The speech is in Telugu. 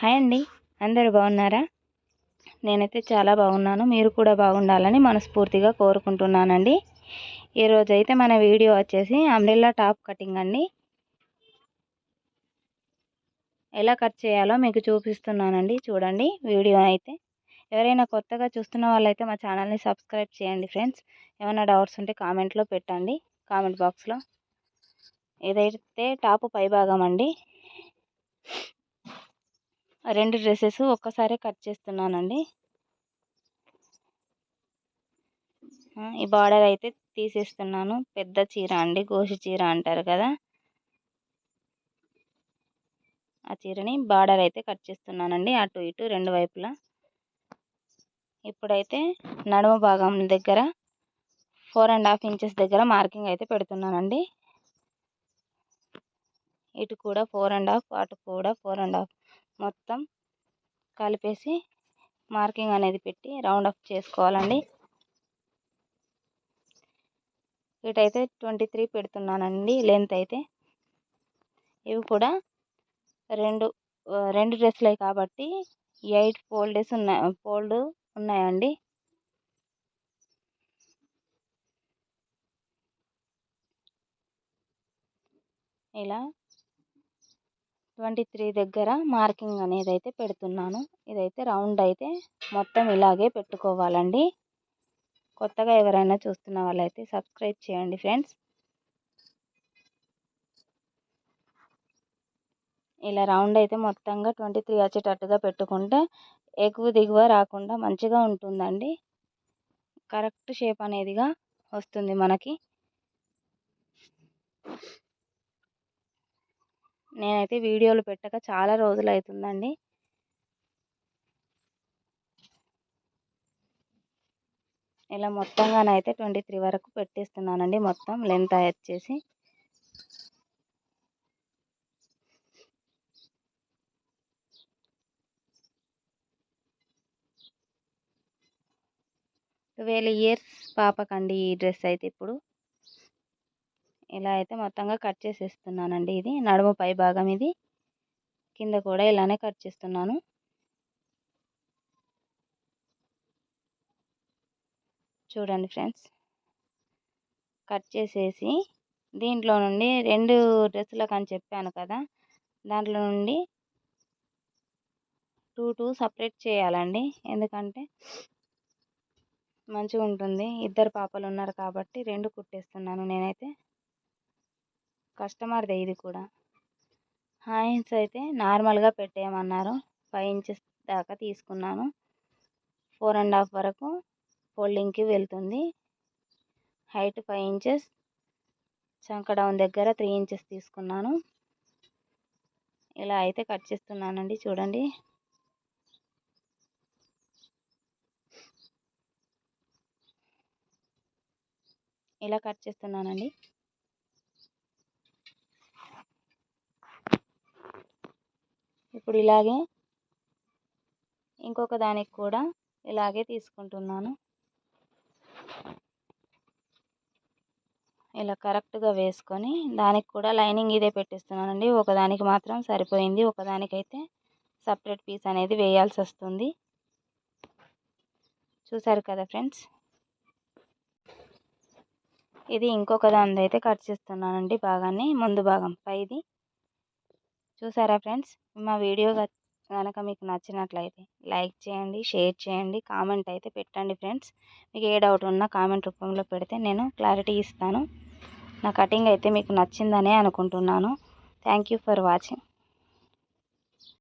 హాయ్ అండి, అందరూ బాగున్నారా? నేనైతే చాలా బాగున్నాను. మీరు కూడా బాగుండాలని మనస్ఫూర్తిగా కోరుకుంటున్నానండి. ఈరోజైతే మన వీడియో వచ్చేసి అంబ్రెల్లా టాప్ కటింగ్ అండి. ఎలా కట్ చేయాలో మీకు చూపిస్తున్నానండి. చూడండి వీడియో అయితే. ఎవరైనా కొత్తగా చూస్తున్న వాళ్ళైతే మా ఛానల్ని సబ్స్క్రైబ్ చేయండి ఫ్రెండ్స్. ఏమైనా డౌట్స్ ఉంటే కామెంట్లో పెట్టండి, కామెంట్ బాక్స్లో. ఇదైతే టాప్ పై భాగం అండి. రెండు డ్రెస్సెస్ ఒక్కసారి కట్ చేస్తున్నానండి. ఈ బార్డర్ అయితే తీసేస్తున్నాను. పెద్ద చీర అండి, గోషి చీర అంటారు కదా, ఆ చీరని బార్డర్ అయితే కట్ చేస్తున్నానండి, అటు ఇటు రెండు వైపులా. ఇప్పుడైతే నడుము భాగం దగ్గర 4.5 ఇంచెస్ దగ్గర మార్కింగ్ అయితే పెడుతున్నానండి. ఇటు కూడా 4.5, అటు కూడా 4.5 మొత్తం కలిపేసి మార్కింగ్ అనేది పెట్టి రౌండ్ అప్ చేసుకోవాలండి. ఇటైతే 23 పెడుతున్నానండి లెంత్ అయితే. ఇవి కూడా రెండు డ్రెస్సులే కాబట్టి 8 ఫోల్డ్ ఉన్నాయండి. ఇలా 23 దగ్గర మార్కింగ్ అనేది అయితే పెడుతున్నాను. ఇదైతే రౌండ్ అయితే మొత్తం ఇలాగే పెట్టుకోవాలండి. కొత్తగా ఎవరైనా చూస్తున్న వాళ్ళైతే సబ్స్క్రైబ్ చేయండి ఫ్రెండ్స్. ఇలా రౌండ్ అయితే మొత్తంగా 23 వచ్చేటట్టుగా పెట్టుకుంటే ఎగువ దిగువ రాకుండా మంచిగా ఉంటుందండి. కరెక్ట్ షేప్ అనేదిగా వస్తుంది మనకి. నేనైతే వీడియోలు పెట్టక చాలా రోజులు అవుతుందండి. ఇలా మొత్తంగానైతే 23 వరకు పెట్టేస్తున్నానండి, మొత్తం లెంత్ వచ్చేసి. ట్వెల్వ్ ఇయర్స్ పాపకండి ఈ డ్రెస్ అయితే. ఇప్పుడు ఇలా అయితే మొత్తంగా కట్ చేసేస్తున్నానండి. ఇది నడుము పై భాగం, ఇది కింద కూడా ఇలానే కట్ చేస్తున్నాను. చూడండి ఫ్రెండ్స్, కట్ చేసేసి దీంట్లో నుండి రెండు డ్రెస్సులకు అని చెప్పాను కదా, దాంట్లో నుండి 2 సపరేట్ చేయాలండి. ఎందుకంటే మంచిగా ఉంటుంది. ఇద్దరు పాపలు ఉన్నారు కాబట్టి రెండు కుట్టేస్తున్నాను నేనైతే. కస్టమర్దే ఇది కూడా. హ్యాండ్స్ అయితే నార్మల్గా పెట్టేయమన్నారు. 5 ఇంచెస్ దాకా తీసుకున్నాను. 4.5 వరకు ఫోల్డింగ్కి వెళ్తుంది. హైట్ 5 ఇంచెస్, చంక డౌన్ దగ్గర 3 ఇంచెస్ తీసుకున్నాను. ఇలా అయితే కట్ చేస్తున్నానండి. చూడండి, ఇలా కట్ చేస్తున్నానండి. ఇప్పుడు ఇలాగే ఇంకొక దానికి కూడా ఇలాగే తీసుకుంటున్నాను. ఇలా కరెక్ట్గా వేసుకొని దానికి కూడా లైనింగ్ ఇదే పెట్టిస్తున్నానండి. ఒకదానికి మాత్రం సరిపోయింది, ఒకదానికైతే సపరేట్ పీస్ అనేది వేయాల్సి వస్తుంది. చూసారు కదా ఫ్రెండ్స్, ఇది ఇంకొక దాని అయితే కట్ చేస్తున్నానండి భాగాన్ని, ముందు భాగం పైది. చూసారా ఫ్రెండ్స్, మా వీడియో కనుక మీకు నచ్చినట్లయితే లైక్ చేయండి, షేర్ చేయండి, కామెంట్ అయితే పెట్టండి ఫ్రెండ్స్. మీకు ఏ డౌట్ ఉన్నా కామెంట్ రూపంలో పెడితే నేను క్లారిటీ ఇస్తాను. నా కటింగ్ అయితే మీకు నచ్చిందనే అనుకుంటున్నాను. Thank you for watching.